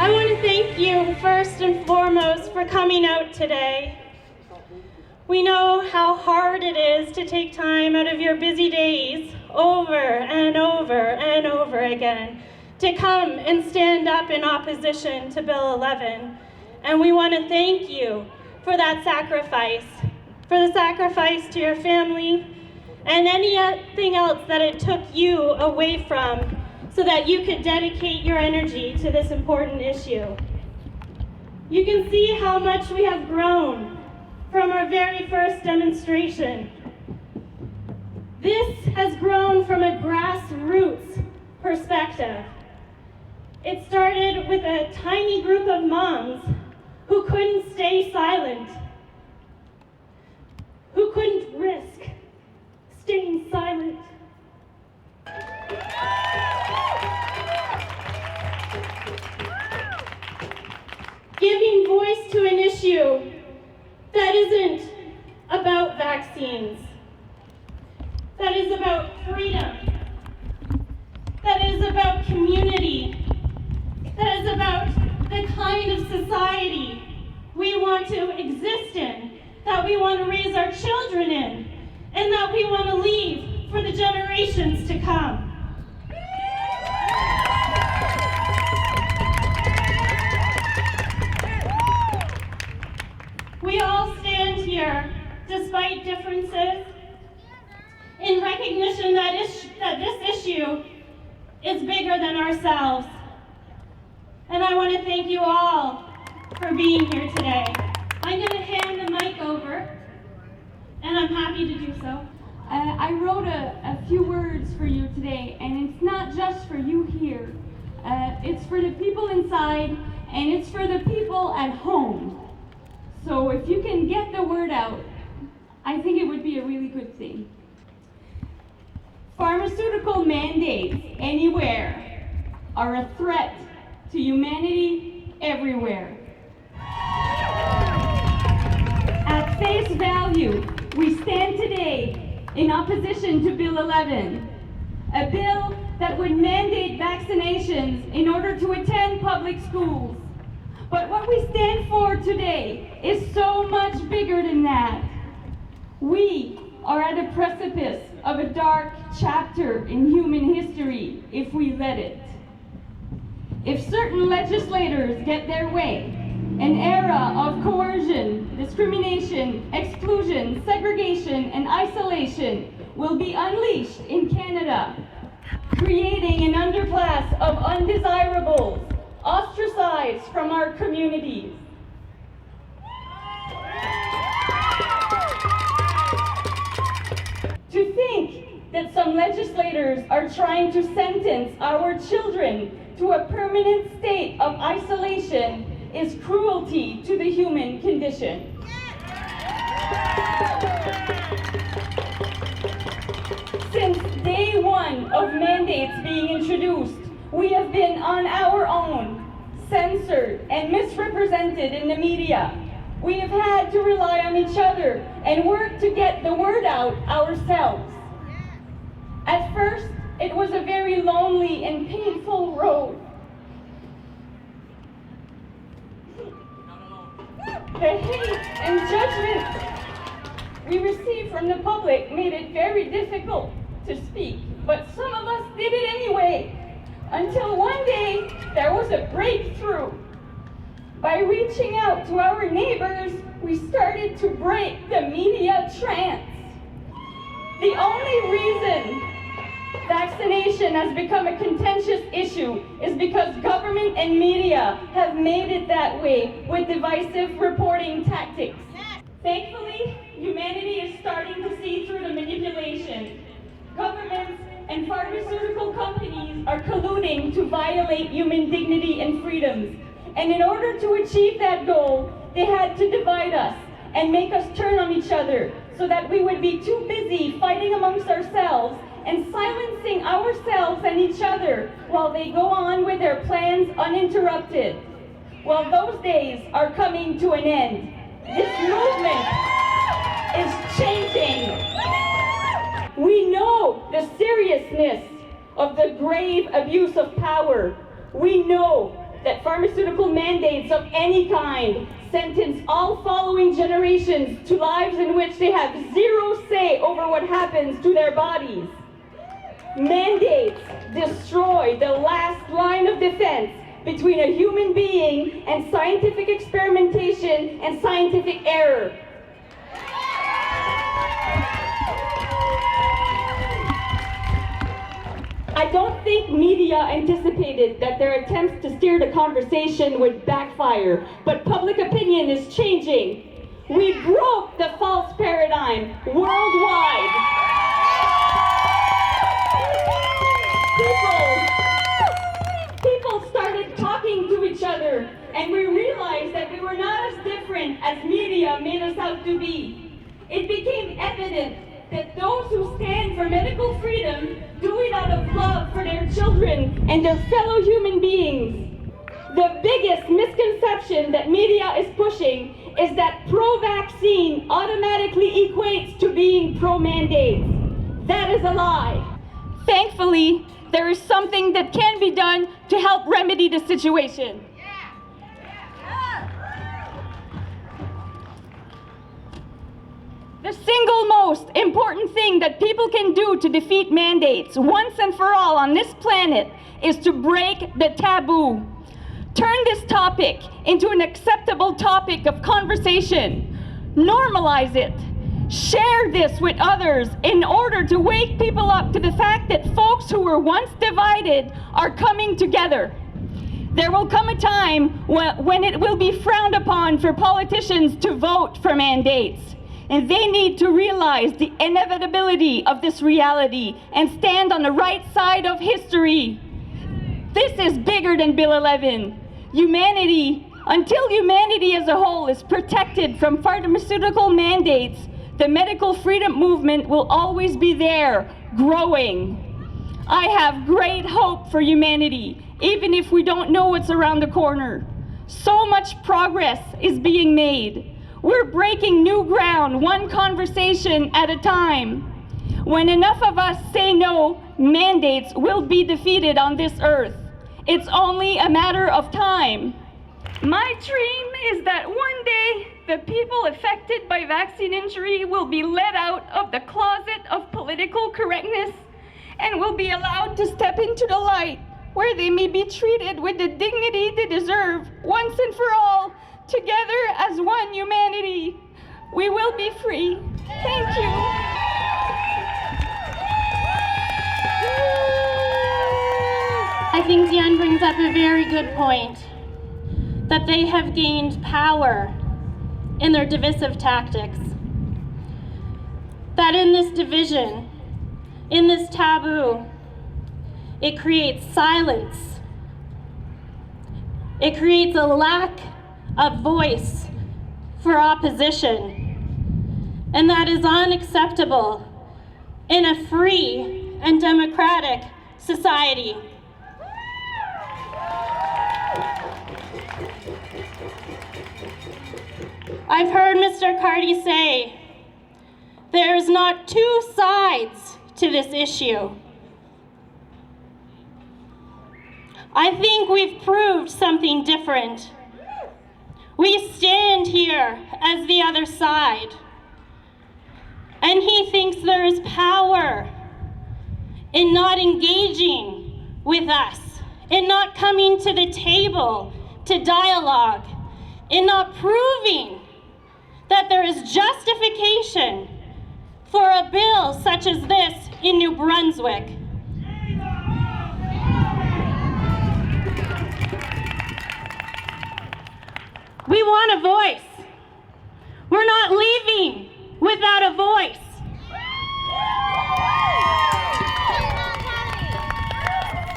I want to thank you first and foremost for coming out today. We know how hard it is to take time out of your busy days over and over and over again to come and stand up in opposition to Bill 11. And we want to thank you for that sacrifice, for the sacrifice to your family and anything else that it took you away from so that you could dedicate your energy to this important issue. You can see how much we have grown from our very first demonstration. This has grown from a grassroots perspective. It started with a tiny group of moms who couldn't stay silent, who couldn't risk staying silent. Giving voice to an issue that isn't about vaccines, that is about freedom, that is about community, that is about the kind of society we want to exist in, that we want to raise our children in, and that we want to leave for the generations to come. We all stand here, despite differences, in recognition that this issue is bigger than ourselves. And I want to thank you all for being here today. I'm going to hand the mic over, and I'm happy to do so. I wrote a few words for you today, and it's not just for you here. It's for the people inside, and it's for the people at home. So if you can get the word out, I think it would be a really good thing. Pharmaceutical mandates anywhere are a threat to humanity everywhere. At face value, we stand today in opposition to Bill 11, a bill that would mandate vaccinations in order to attend public schools. But what we stand for today is so much bigger than that. We are at a precipice of a dark chapter in human history if we let it. If certain legislators get their way, an era of coercion, discrimination, exclusion, segregation, and isolation will be unleashed in Canada, creating an underclass of undesirables, ostracized from our communities. To think that some legislators are trying to sentence our children to a permanent state of isolation is cruelty to the human condition. Since day one of mandates being introduced, we have been on our own, censored and misrepresented in the media. We have had to rely on each other and work to get the word out ourselves. At first, it was a very lonely and painful road. The hate and judgment we received from the public made it very difficult to speak, but some of us did it anyway. Until one day, there was a breakthrough. By reaching out to our neighbors, we started to break the media trance. The only reason vaccination has become a contentious issue is because government and media have made it that way with divisive reporting tactics. Thankfully, humanity is starting to see through the manipulation. Governments and pharmaceutical companies are colluding to violate human dignity and freedoms. And in order to achieve that goal, they had to divide us and make us turn on each other so that we would be too busy fighting amongst ourselves and silencing ourselves and each other while they go on with their plans uninterrupted. Well, those days are coming to an end. This movement is changing. We know the seriousness of the grave abuse of power. We know that pharmaceutical mandates of any kind sentence all following generations to lives in which they have zero say over what happens to their bodies. Mandates destroy the last line of defense between a human being and scientific experimentation and scientific error. I don't think media anticipated that their attempts to steer the conversation would backfire, but public opinion is changing. We broke the false paradigm worldwide. People started talking to each other, and we realized that we were not as different as media made us out to be. It became evident that those who stand for medical freedom do it out of love for their children and their fellow human beings. The biggest misconception that media is pushing is that pro-vaccine automatically equates to being pro-mandate. That is a lie. Thankfully, there is something that can be done to help remedy the situation. The single most important thing that people can do to defeat mandates once and for all on this planet is to break the taboo. Turn this topic into an acceptable topic of conversation. Normalize it. Share this with others in order to wake people up to the fact that folks who were once divided are coming together. There will come a time when it will be frowned upon for politicians to vote for mandates. And they need to realize the inevitability of this reality and stand on the right side of history. This is bigger than Bill 11. Until humanity as a whole is protected from pharmaceutical mandates, the medical freedom movement will always be there, growing. I have great hope for humanity, even if we don't know what's around the corner. So much progress is being made. We're breaking new ground, one conversation at a time. When enough of us say no, mandates will be defeated on this earth. It's only a matter of time. My dream is that one day the people affected by vaccine injury will be let out of the closet of political correctness and will be allowed to step into the light, where they may be treated with the dignity they deserve once and for all. Together as one humanity, we will be free. Thank you. I think Diane brings up a very good point, that they have gained power in their divisive tactics. That in this division, in this taboo, it creates silence. It creates a lack of voice for opposition. And that is unacceptable in a free and democratic society. I've heard Mr. Carty say, there's not two sides to this issue. I think we've proved something different. We stand here as the other side. And he thinks there is power in not engaging with us, in not coming to the table to dialogue, in not proving that there is justification for a bill such as this in New Brunswick. We want a voice. We're not leaving without a voice.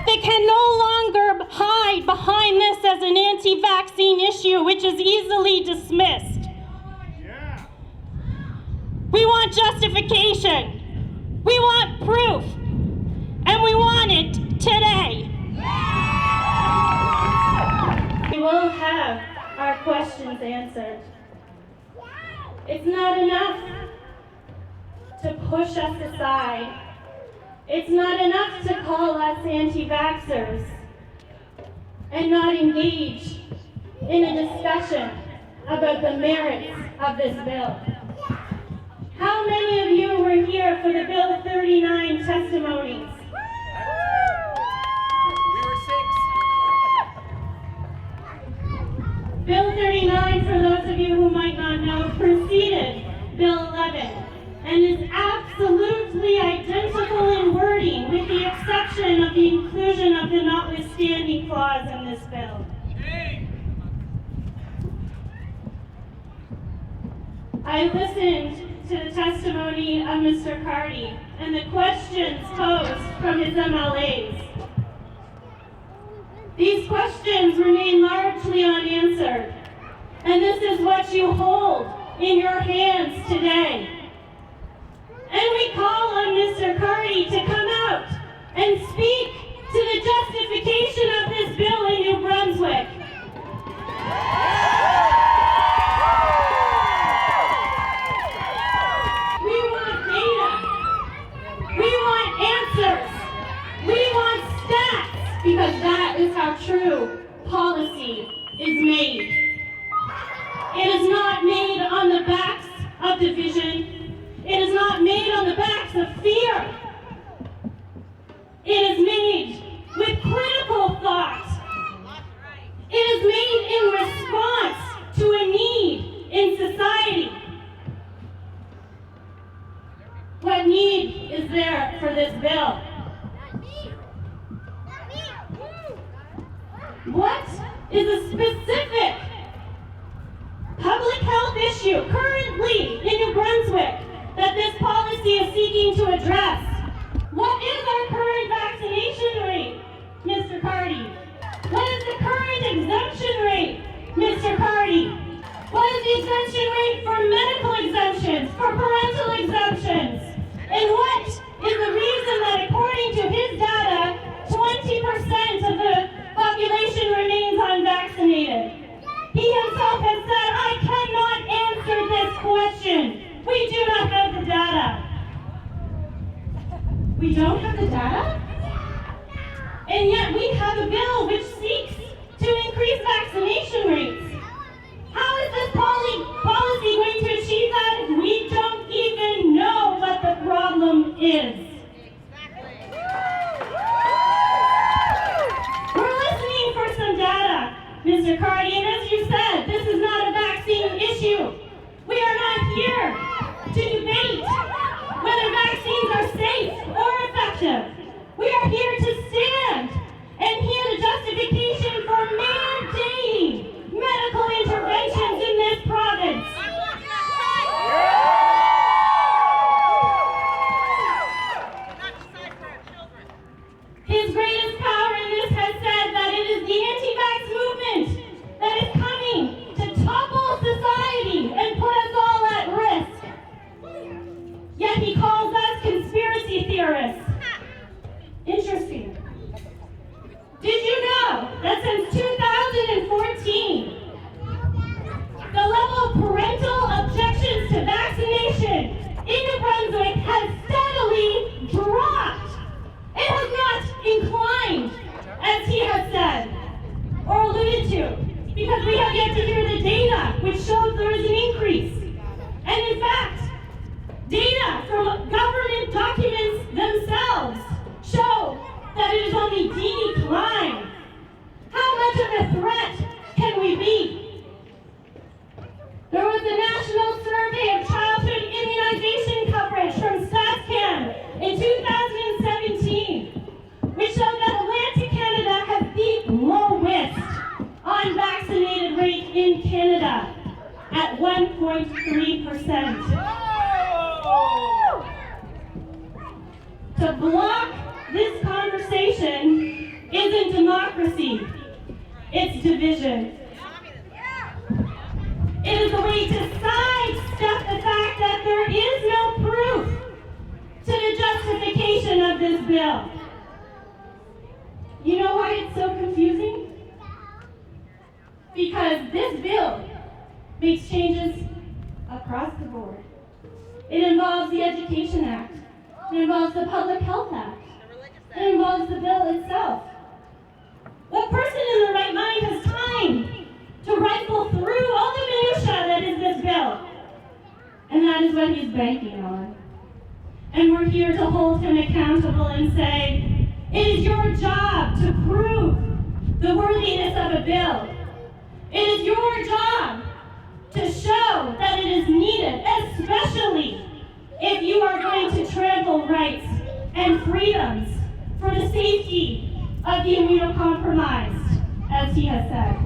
They can no longer hide behind this as an anti-vaccine issue, which is easily dismissed. We want justification. We want proof. And we want it today. We will have our questions answered. It's not enough to push us aside. It's not enough to call us anti-vaxxers. and not engage in a discussion about the merits of this bill? How many of you were here for the Bill 39 testimonies? We were 6. Bill 39, for those of you who might not know, preceded Bill 11 and is absolutely identical in wording with the exception of the inclusion of the notwithstanding clause in this bill. I listened to the testimony of Mr. Carty and the questions posed from his MLAs. These questions remain largely unanswered, and this is what you hold in your hands today. And we call on Mr. Carty to come out and speak to the justification of this bill in New Brunswick. We want data. We want answers. We want stats, because that is how true policy is made. It is not made on the backs of division. It is not made on the backs of fear. It is made with critical thought. It is made in response to a need in society. What need is there for this bill? What is a specific public health issue currently in New Brunswick that this policy is seeking to address? What is our current vaccination rate, Mr. Carty? What is the current exemption rate, Mr. Carty? What is the exemption rate for medical exemptions, for parental exemptions? And what is the reason that, according to his data, 20% of the population remains unvaccinated? He himself has said, I cannot answer this question. We do not have the data. We don't have the data? And yet we have a bill which seeks to increase vaccination rates. How is this policy going to achieve that if we don't even know what the problem is? We're listening for some data, Mr. Carty, and as you said, this is not a vaccine issue. We are not here to debate whether vaccines are safe or effective. We are here to stand and hear the justification for mandating medical interventions in this province. His greatest power in this has said that it is the anti-vax movement that is coming to topple society and put us all at risk. Yet he calls us conspiracy theorists. Interesting. Did you know that since 2014, the level of parental objections to vaccination in New Brunswick has steadily dropped? It has not inclined, as he has said, or alluded to, because we have yet to hear the data which shows there is an increase. And in fact, data from government documents themselves show that it is on the decline. How much of a threat can we be? There was a national survey of childhood immunization coverage from StatsCan in 2017, which showed that Atlantic Canada has the lowest unvaccinated rate in Canada at 1.3%. To block this conversation isn't democracy, it's division. It is a way to sidestep the fact that there is no proof to the justification of this bill. You know why it's so confusing? Because this bill makes changes across the board. It involves the Education Act. It involves the Public Health Act. It involves the bill itself. What person in their right mind has time to rifle through all the minutiae that is this bill? And that is what he's banking on. And we're here to hold him accountable and say, it is your job to prove the worthiness of a bill. It is your job to show that it is needed, especially if you are going to trample rights and freedoms for the safety of the immunocompromised, as he has said.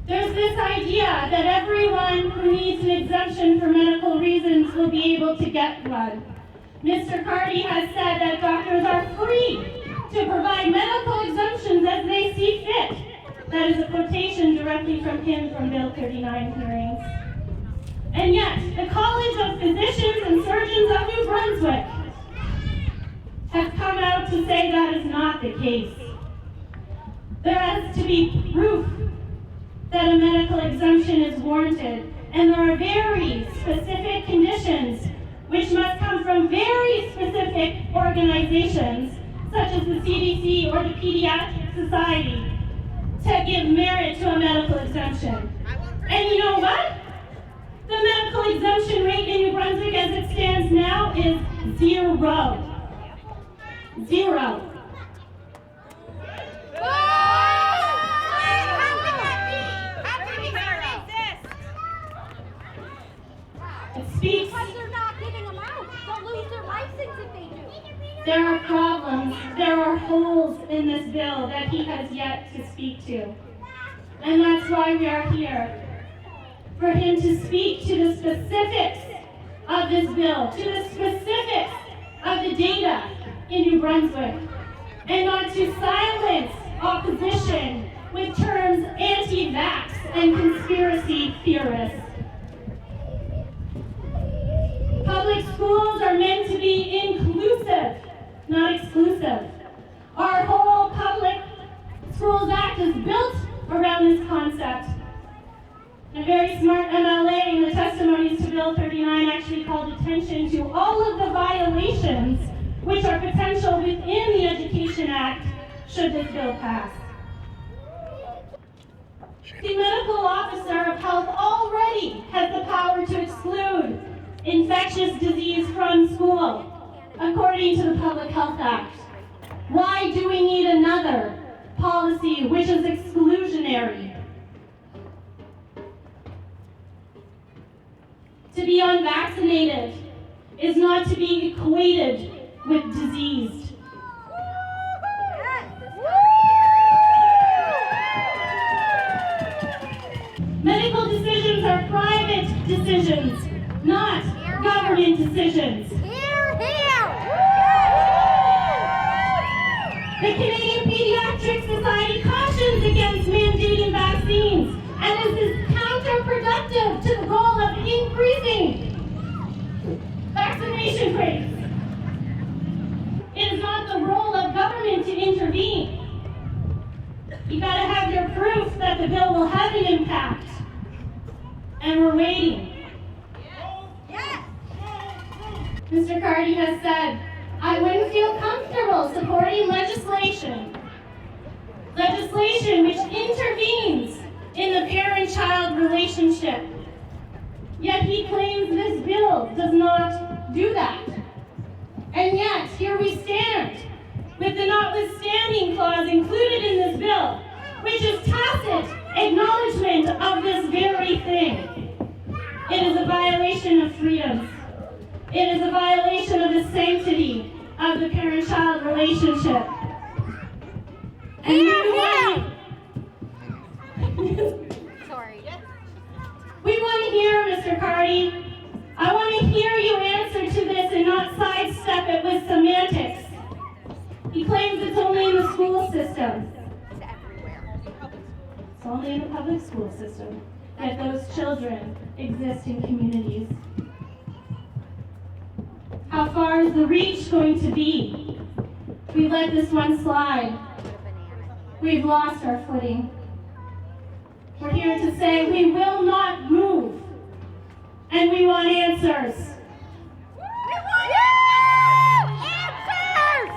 There's this idea that everyone who needs an exemption for medical reasons will be able to get one. Mr. Carty has said that doctors are free to provide medical exemptions as they see fit. That is a quotation directly from him from Bill 39 hearings. And yet, the College of Physicians and Surgeons of New Brunswick has come out to say that is not the case. There has to be proof that a medical exemption is warranted, and there are very specific conditions which must come from very specific organizations, such as the CDC or the Pediatric Society, to give merit to a medical exemption. And you know what? The medical exemption rate in New Brunswick as it stands now is 0. 0. Speaks. Because they're not giving them out. They'll lose their license if they do. There are problems, there are holes in this bill that he has yet to speak to. And that's why we are here. For him to speak to the specifics of this bill, to the specifics of the data in New Brunswick, and not to silence opposition with terms anti-vax and conspiracy theorists. Public schools are meant to be inclusive, not exclusive. Our whole Public Schools Act is built around this concept. A very smart MLA in the testimonies to Bill 39 actually called attention to all of the violations which are potential within the Education Act should this bill pass. The medical officer of health already has the power to exclude infectious disease from school, according to the Public Health Act. Why do we need another policy which is exclusionary? To be unvaccinated is not to be equated with diseased. Medical decisions are private decisions, not government decisions. The Canadian Pediatric Society cautions against mandating vaccines, and this is counterproductive to the goal of increasing vaccination rates. It is not the role of government to intervene. You gotta have your proof that the bill will have an impact. And we're waiting. Mr. Carty has said, I wouldn't feel comfortable supporting legislation which intervenes in the parent-child relationship. Yet he claims this bill does not do that. And yet, here we stand with the notwithstanding clause included in this bill, which is tacit acknowledgement of this very thing. It is a violation of freedoms. It is a violation of the sanctity of the parent-child relationship. And Sorry. we want to hear, Mr. Carty, I want to hear you answer to this and not sidestep it with semantics. He claims it's only in the school system. It's everywhere. It's only in the public school system. Yet those children exist in communities. How far is the reach going to be? We let this one slide. We've lost our footing. We're here to say we will not move. And we want answers. We want answers!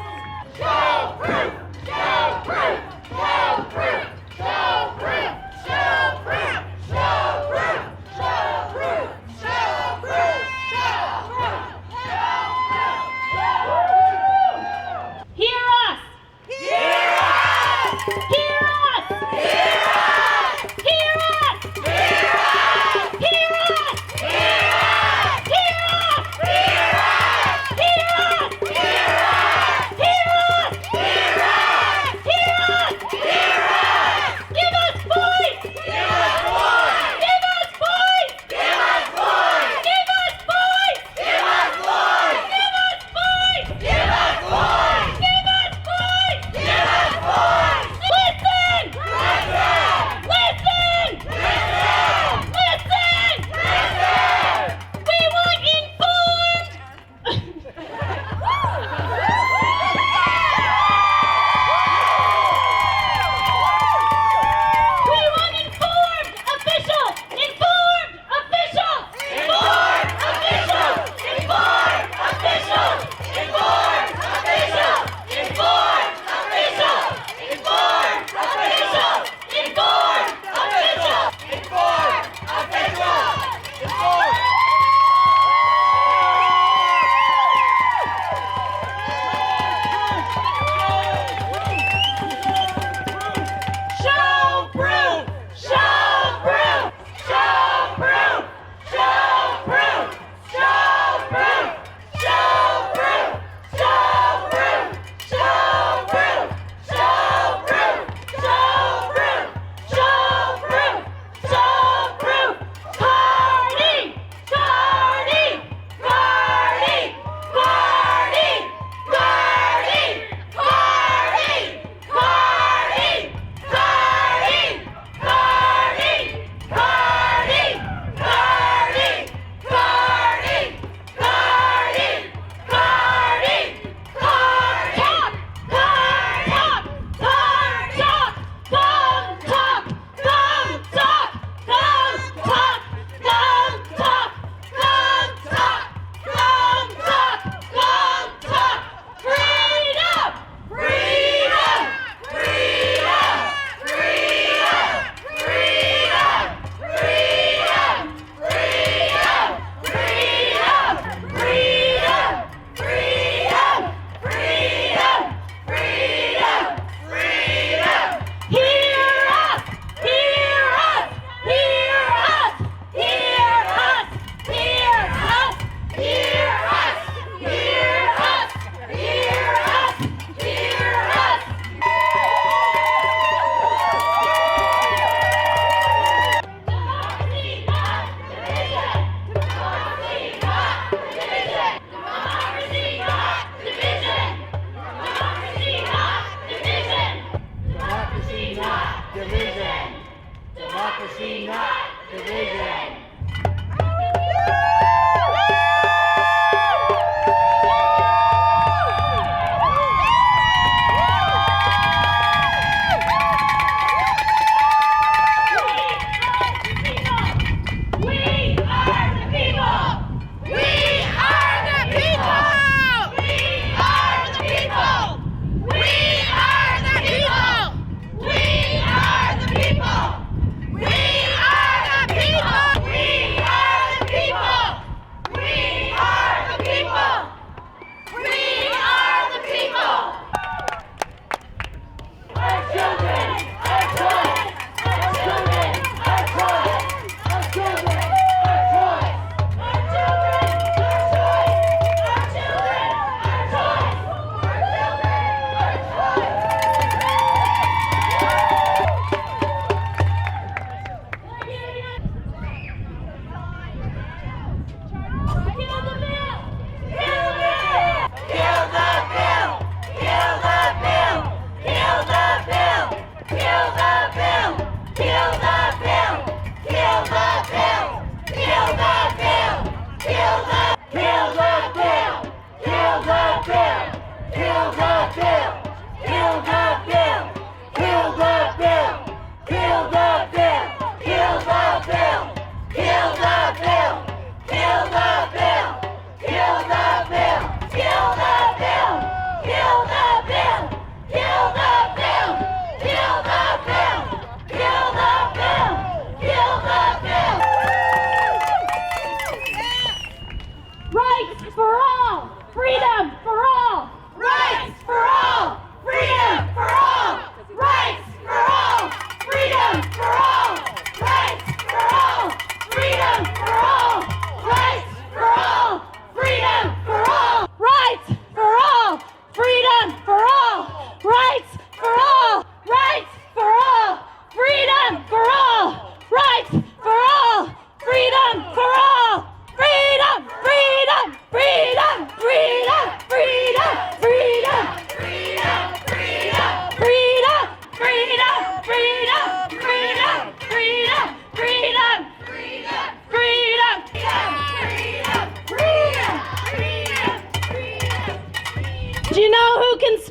Show proof! Show proof! Show proof! Show proof! Show proof! Show proof! Show proof! Show proof! Show proof! Hear us! Hear us! Hear us! Hear us! Hear us! Hear us! Hear us! Hear us! Hear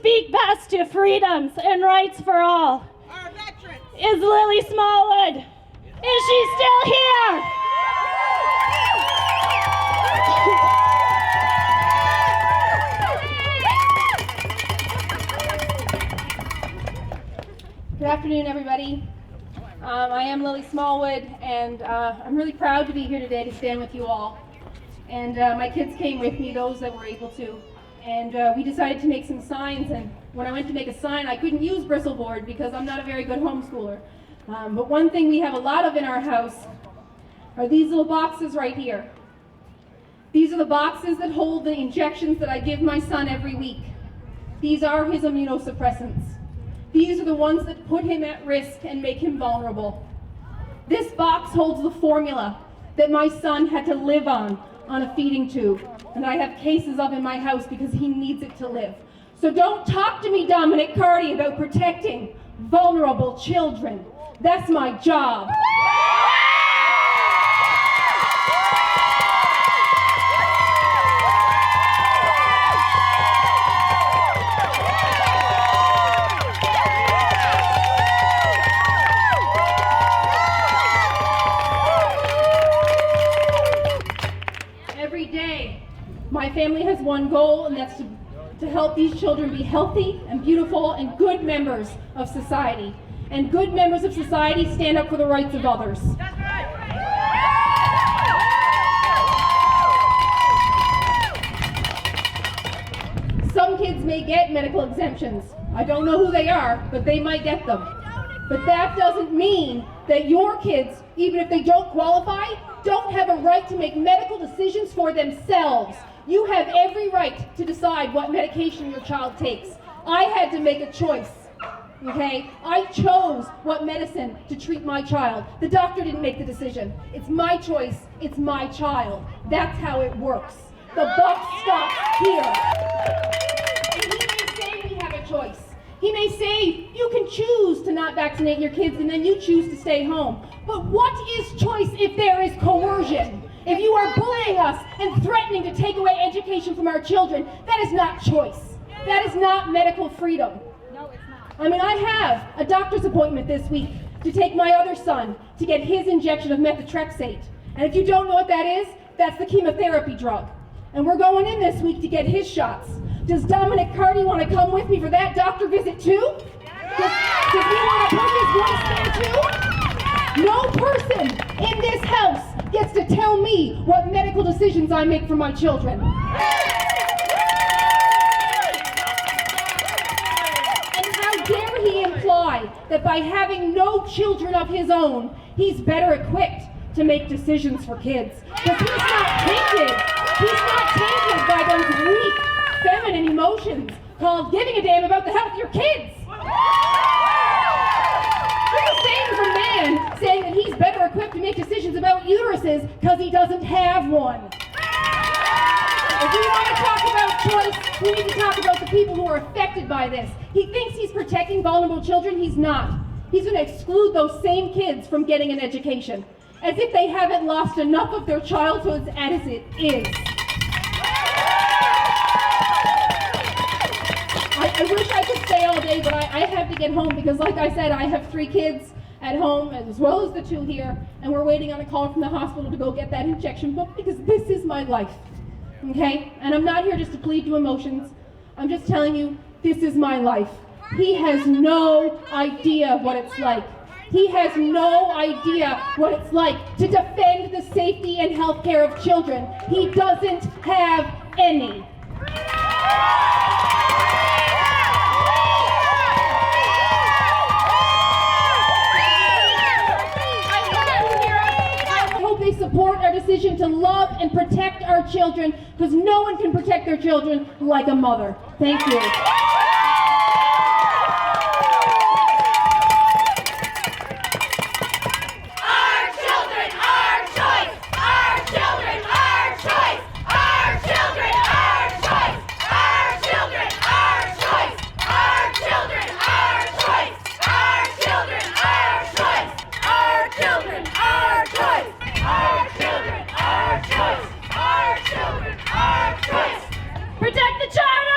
speak best to freedoms and rights for all Our veterans. is Lily Smallwood. Is she still here? Good afternoon, everybody. I am Lily Smallwood, and I'm really proud to be here today to stand with you all. And my kids came with me, those that were able to, and we decided to make some signs. And when I went to make a sign, I couldn't use bristleboard because I'm not a very good homeschooler. But one thing we have a lot of in our house are these little boxes right here. These are the boxes that hold the injections that I give my son every week. These are his immunosuppressants. These are the ones that put him at risk and make him vulnerable. This box holds the formula that my son had to live on a feeding tube, and I have cases of in my house because he needs it to live. So don't talk to me, Dominic Carty, about protecting vulnerable children. That's my job. Every day, my family has one goal, and that's to help these children be healthy and beautiful and good members of society. And good members of society stand up for the rights of others. That's right. Some kids may get medical exemptions. I don't know who they are, but they might get them. But that doesn't mean that your kids, even if they don't qualify, don't have a right to make medical decisions for themselves. You have every right to decide what medication your child takes. I had to make a choice, okay? I chose what medicine to treat my child. The doctor didn't make the decision. It's my choice, it's my child. That's how it works. The buck stops here. And he may say we have a choice. He may say, you can choose to not vaccinate your kids and then you choose to stay home. But what is choice if there is coercion? If you are bullying us and threatening to take away education from our children, that is not choice. That is not medical freedom. No, it's not. I mean, I have a doctor's appointment this week to take my other son to get his injection of methotrexate. And if you don't know what that is, that's the chemotherapy drug. And we're going in this week to get his shots. Does Dominic Carty want to come with me for that doctor visit too? Does he want to put his voice there too? No person in this house gets to tell me what medical decisions I make for my children. And how dare he imply that by having no children of his own, he's better equipped to make decisions for kids. Because he's not tainted. He's not tainted by those weak, feminine emotions called giving a damn about the health of your kids. It's the same as a man saying that he's better equipped to make decisions about uteruses because he doesn't have one. If we want to talk about choice, we need to talk about the people who are affected by this. He thinks he's protecting vulnerable children. He's not. He's going to exclude those same kids from getting an education, as if they haven't lost enough of their childhoods as it is. I wish I could stay all day, but I have to get home because, like I said, I have 3 kids at home as well as the 2 here, and we're waiting on a call from the hospital to go get that injection booked because this is my life, okay? And I'm not here just to plead to emotions. I'm just telling you, this is my life. He has no idea what it's like. He has no idea what it's like to defend the safety and health care of children. He doesn't have any. I hope they support our decision to love and protect our children, because no one can protect their children like a mother. Thank you. Protect the charter!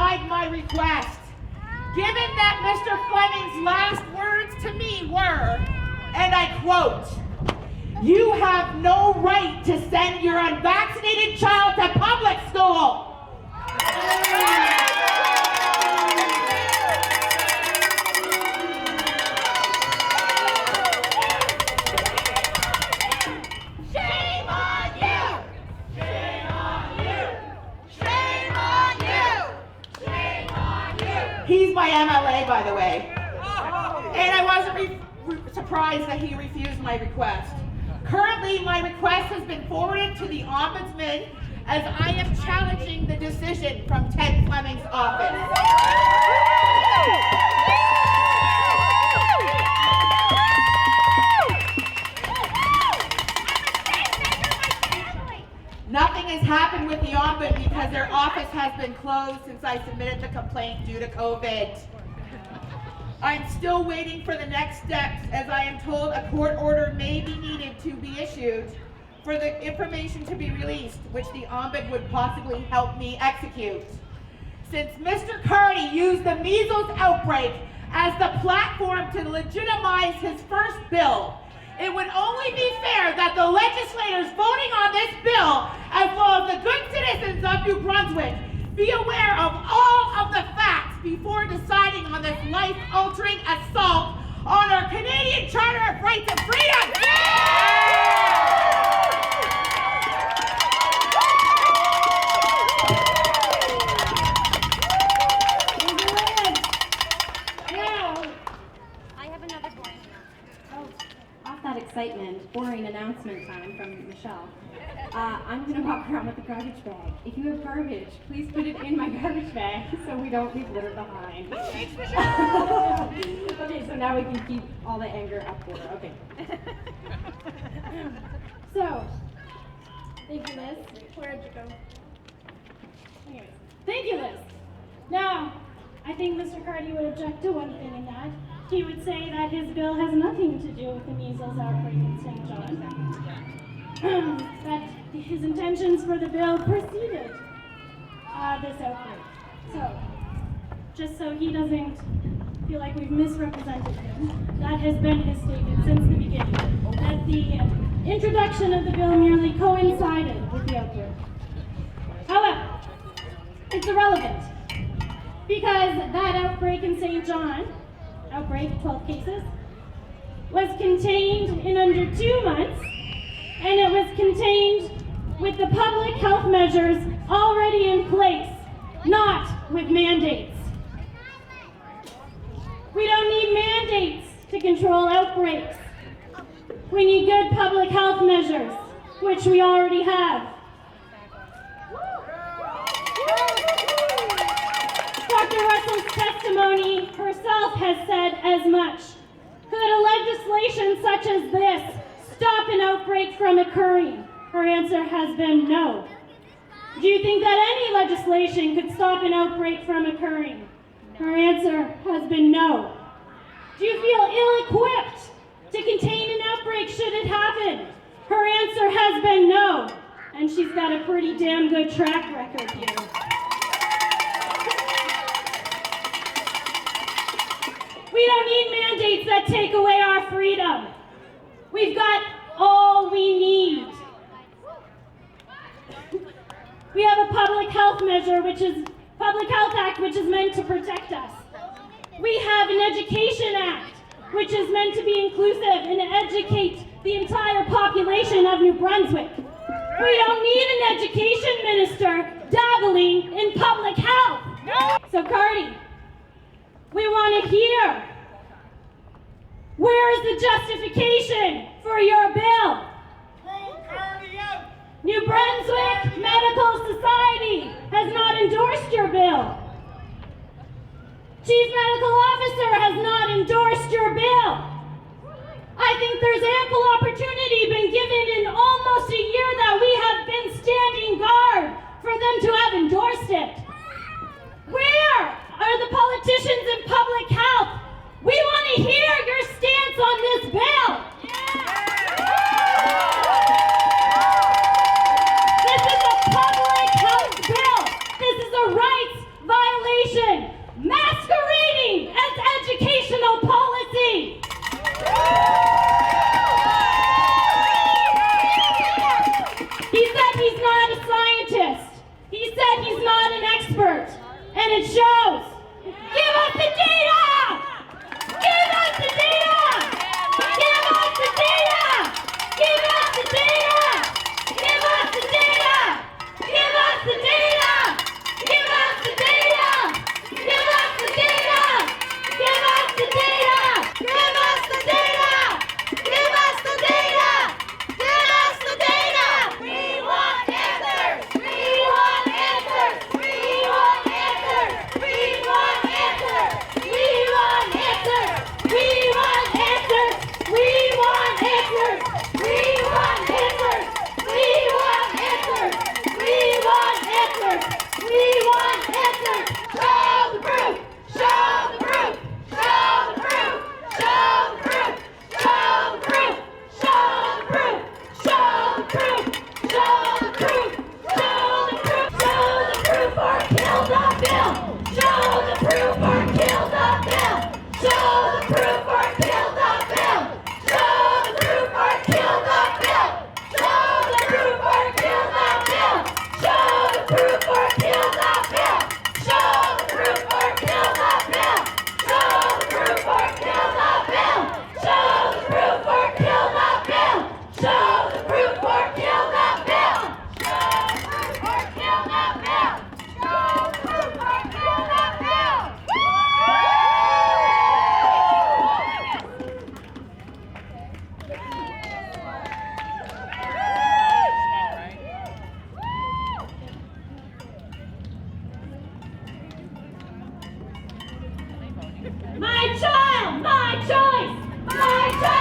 given that Mr. Fleming's last words to me were, and I quote, "You have no right to send your unvaccinated child to public school." Shame on you! Shame on you! Shame on you! Shame on you! He's my MLA, by the way. And I wasn't surprised that he refused my request. Currently, my request has been forwarded to the Ombudsman as I am challenging the decision from Ted Fleming's office. Nothing has happened with the Ombudsman because their office has been closed since I submitted the complaint due to COVID. I'm still waiting for the next steps, as I am told a court order may be needed to be issued for the information to be released, which the Ombudsman would possibly help me execute. Since Mr. Carney used the measles outbreak as the platform to legitimize his first bill, it would only be fair that the legislators voting on this bill, as well as the good citizens of New Brunswick, be aware of all of the facts before deciding on this life-altering assault on our Canadian Charter of Rights and Freedoms. I have another boring announcement. Oh, off that excitement, boring announcement time from Michelle. I'm going to walk around with a garbage bag. If you have garbage, please put it in my garbage bag so we don't leave litter behind. Okay, so now we can keep all the anger up there. Okay. So, thank you, Liz. Where'd you go? Anyways, thank you, Liz. Now, I think Mr. Carty would object to one thing in that. He would say that his bill has nothing to do with the measles outbreak in St. John. That his intentions for the bill preceded this outbreak. So, just so he doesn't feel like we've misrepresented him, that has been his statement since the beginning, that the introduction of the bill merely coincided with the outbreak. However, it's irrelevant, because that outbreak in St. John, 12 cases, was contained in under 2 months, and it was contained with the public health measures already in place, not with mandates. We don't need mandates to control outbreaks. We need good public health measures, which we already have. Dr. Russell's testimony herself has said as much. Could a legislation such as this stop an outbreak from occurring? Her answer has been no. Do you think that any legislation could stop an outbreak from occurring? Her answer has been no. Do you feel ill-equipped to contain an outbreak should it happen? Her answer has been no. And she's got a pretty damn good track record here. We don't need mandates that take away our freedom. We've got all we need. We have a public health measure, Public Health Act, which is meant to protect us. We have an Education Act, which is meant to be inclusive and educate the entire population of New Brunswick. We don't need an education minister dabbling in public health. So, Carty, we want to hear, where is the justification for your bill? New Brunswick Medical Society has not endorsed your bill. Chief Medical Officer has not endorsed your bill. I think there's ample opportunity been given in almost a year that we have been standing guard for them to have endorsed it. Where are the politicians in public health? We want to hear your stance on this bill. This is a public health bill. This is a rights violation masquerading educational policy. He said he's not a scientist. He said he's not an expert. And it shows. Give us the data! Give us the data! Give us the data! Give us the data! Give us the data! Give us the data! Give us the data! Give us the data! Give us the data! Give us the data! Give us the data! Give us the data! We want answers! We want answers! We want answers! We want answers! We want answers! We want answers! We want answers! We want answers! We want answers! We want answers! We want answers! Show the proof! Show the proof! Show the proof! Show the proof! Show the proof! Show the proof! Show the proof! Show the proof! Show the proof! Show the proof or kill the bill! Show the proof or kill the bill! Show the proof or kill the bill! Show the proof or kill the bill! Show the proof or kill the bill! Show the proof or kill the bill! Show the proof or kill the bill! Show the proof or kill the bill! Show the proof or kill the bill! Show the proof or kill the bill! Show the proof or kill the bill! Show the proof or kill the bill! My child, my choice, my child.